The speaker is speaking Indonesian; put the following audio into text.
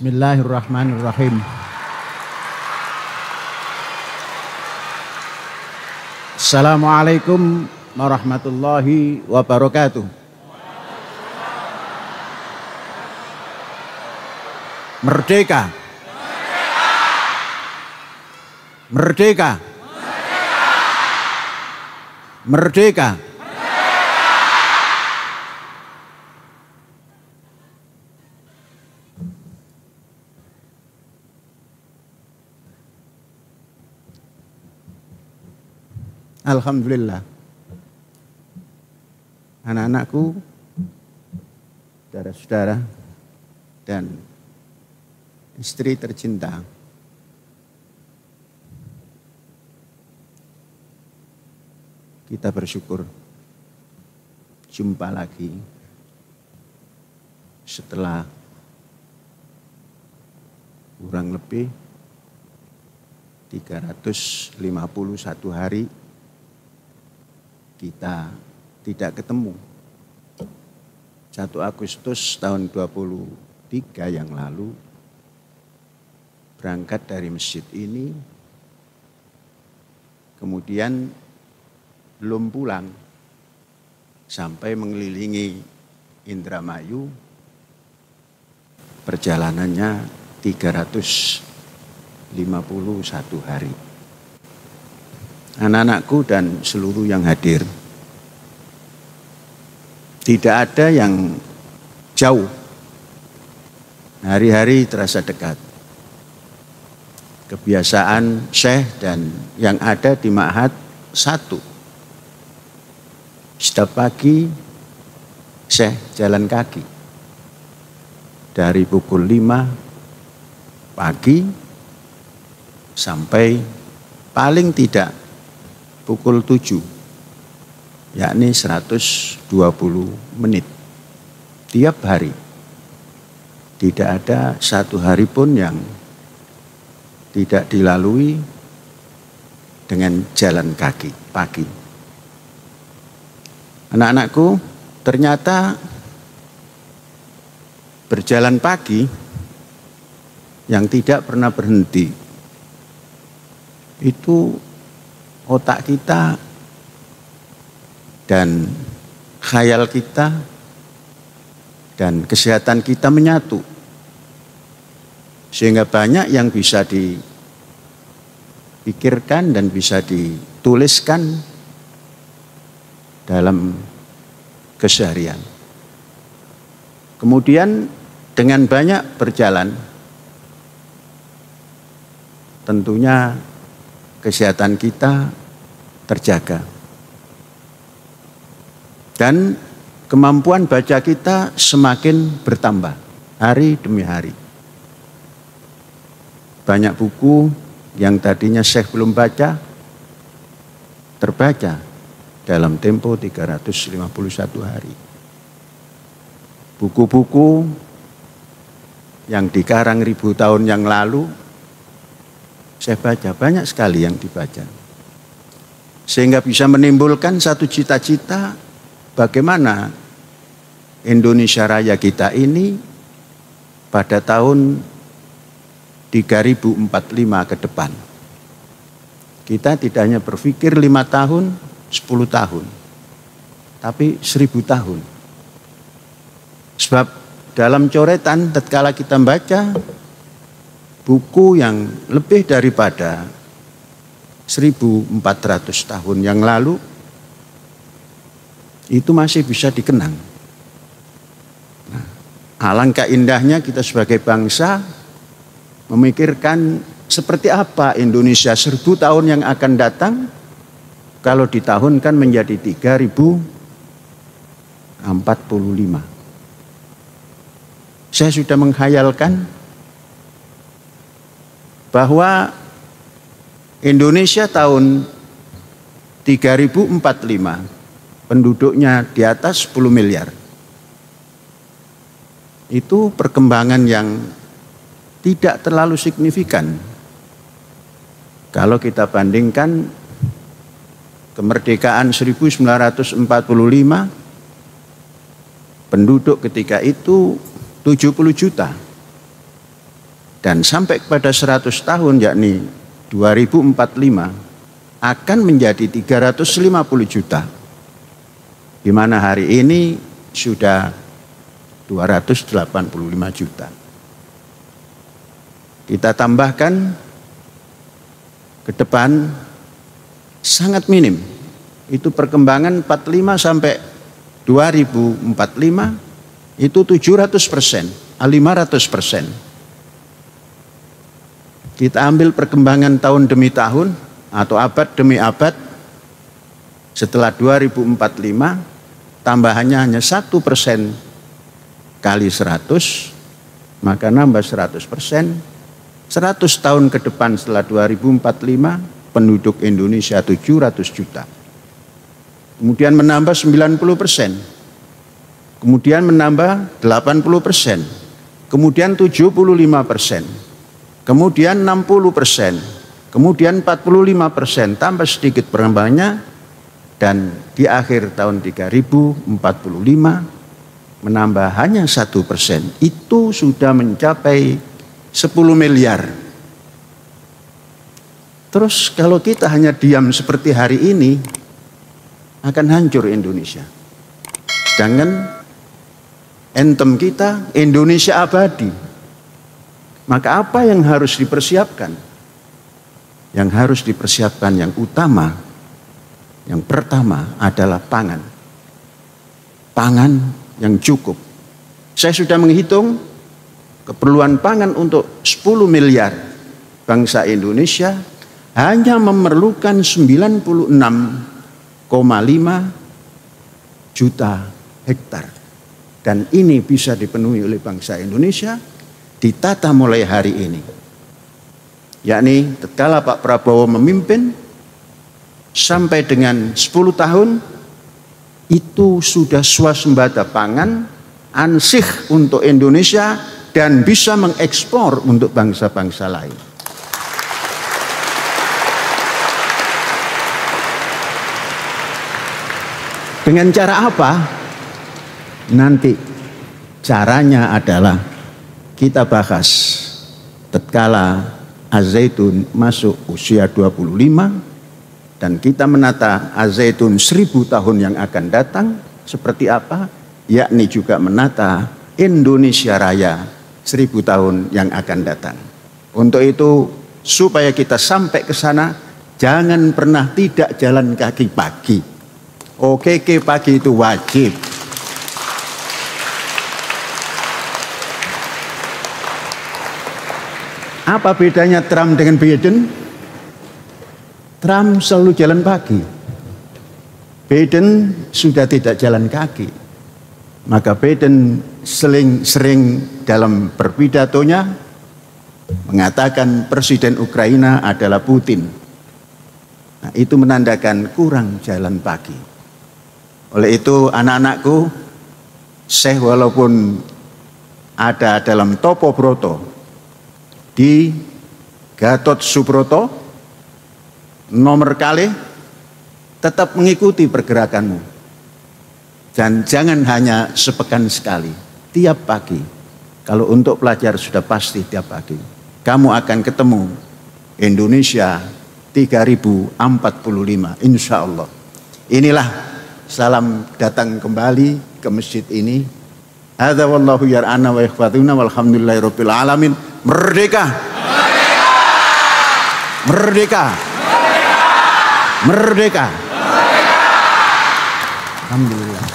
Bismillahirrahmanirrahim. Assalamualaikum warahmatullahi wabarakatuh. Merdeka. Merdeka. Merdeka. Alhamdulillah, anak-anakku, saudara-saudara, dan istri tercinta, kita bersyukur jumpa lagi setelah kurang lebih 351 hari kita tidak ketemu. 1 Agustus tahun 23 yang lalu berangkat dari masjid ini, kemudian belum pulang sampai mengelilingi Indramayu. Perjalanannya 351 hari. Anak-anakku dan seluruh yang hadir, tidak ada yang jauh. Hari-hari terasa dekat. Kebiasaan Syekh dan yang ada di Ma'had satu. Setiap pagi Syekh jalan kaki. Dari pukul 5 pagi sampai paling tidak pukul 7, yakni 120 menit tiap hari. Tidak ada satu hari pun yang tidak dilalui dengan jalan kaki pagi. Anak-anakku, ternyata berjalan pagi yang tidak pernah berhenti itu otak kita dan khayal kita dan kesehatan kita menyatu, sehingga banyak yang bisa dipikirkan dan bisa dituliskan dalam keseharian. Kemudian dengan banyak berjalan, tentunya kesehatan kita terjaga. Dan kemampuan baca kita semakin bertambah hari demi hari. Banyak buku yang tadinya Syekh belum baca, terbaca dalam tempo 351 hari. Buku-buku yang dikarang ribu tahun yang lalu, saya baca, banyak sekali yang dibaca. Sehingga bisa menimbulkan satu cita-cita bagaimana Indonesia Raya kita ini pada tahun 3045 ke depan. Kita tidak hanya berpikir 5 tahun, 10 tahun, tapi 1000 tahun. Sebab dalam coretan tatkala kita membaca buku yang lebih daripada 1400 tahun yang lalu, itu masih bisa dikenang. Nah, alangkah indahnya kita sebagai bangsa memikirkan seperti apa Indonesia 1000 tahun yang akan datang kalau ditahunkan menjadi 3045. Saya sudah menghayalkan bahwa Indonesia tahun 3045 penduduknya di atas 10 miliar. Itu perkembangan yang tidak terlalu signifikan Kalau kita bandingkan kemerdekaan 1945, penduduk ketika itu 70 juta. Dan sampai kepada 100 tahun, yakni 2045, akan menjadi 350 juta. Di mana hari ini sudah 285 juta. Kita tambahkan ke depan sangat minim. Itu perkembangan 45 sampai 2045 itu 700%, 500%. Kita ambil perkembangan tahun demi tahun atau abad demi abad. Setelah 2045 tambahannya hanya 1% kali 100, maka nambah 100%. 100 tahun ke depan setelah 2045 penduduk Indonesia 700 juta. Kemudian menambah 90%. Kemudian menambah 80%. Kemudian 75%. Kemudian 60%. Kemudian 45%. Tambah sedikit perkembangannya. Dan di akhir tahun 3045 menambah hanya 1%. Itu sudah mencapai 10 miliar. Terus kalau kita hanya diam seperti hari ini, akan hancur Indonesia. Sedangkan anthem kita Indonesia abadi. Maka apa yang harus dipersiapkan? Yang harus dipersiapkan yang utama, yang pertama adalah pangan. Pangan yang cukup. Saya sudah menghitung keperluan pangan untuk 10 miliar bangsa Indonesia hanya memerlukan 96,5 juta hektar. Dan ini bisa dipenuhi oleh bangsa Indonesia ditata mulai hari ini. Yakni tatkala Pak Prabowo memimpin sampai dengan 10 tahun itu sudah swasembada pangan ansih untuk Indonesia dan bisa mengekspor untuk bangsa-bangsa lain. Dengan cara apa? Nanti caranya adalah kita bahas tatkala Az-Zaitun masuk usia 25 dan kita menata Az-Zaitun 1000 tahun yang akan datang seperti apa, yakni juga menata Indonesia Raya 1000 tahun yang akan datang. Untuk itu supaya kita sampai ke sana jangan pernah tidak jalan kaki pagi. Oke, pagi itu wajib. Apa bedanya Trump dengan Biden? Trump selalu jalan pagi. Biden sudah tidak jalan kaki. Maka Biden sering dalam berbidatonya mengatakan Presiden Ukraina adalah Putin. Nah, itu menandakan kurang jalan pagi. Oleh itu anak-anakku, saya walaupun ada dalam Topo Broto di Gatot Subroto nomor kali, tetap mengikuti pergerakanmu. Dan jangan hanya sepekan sekali, tiap pagi. Kalau untuk pelajar sudah pasti tiap pagi. Kamu akan ketemu Indonesia 3045, insya Allah. Inilah salam datang kembali ke masjid ini. Hadza wallahu yar'ana wa yakhfaduna walhamdulillahirabbil alamin. Merdeka! Merdeka! Merdeka! Merdeka! Alhamdulillah.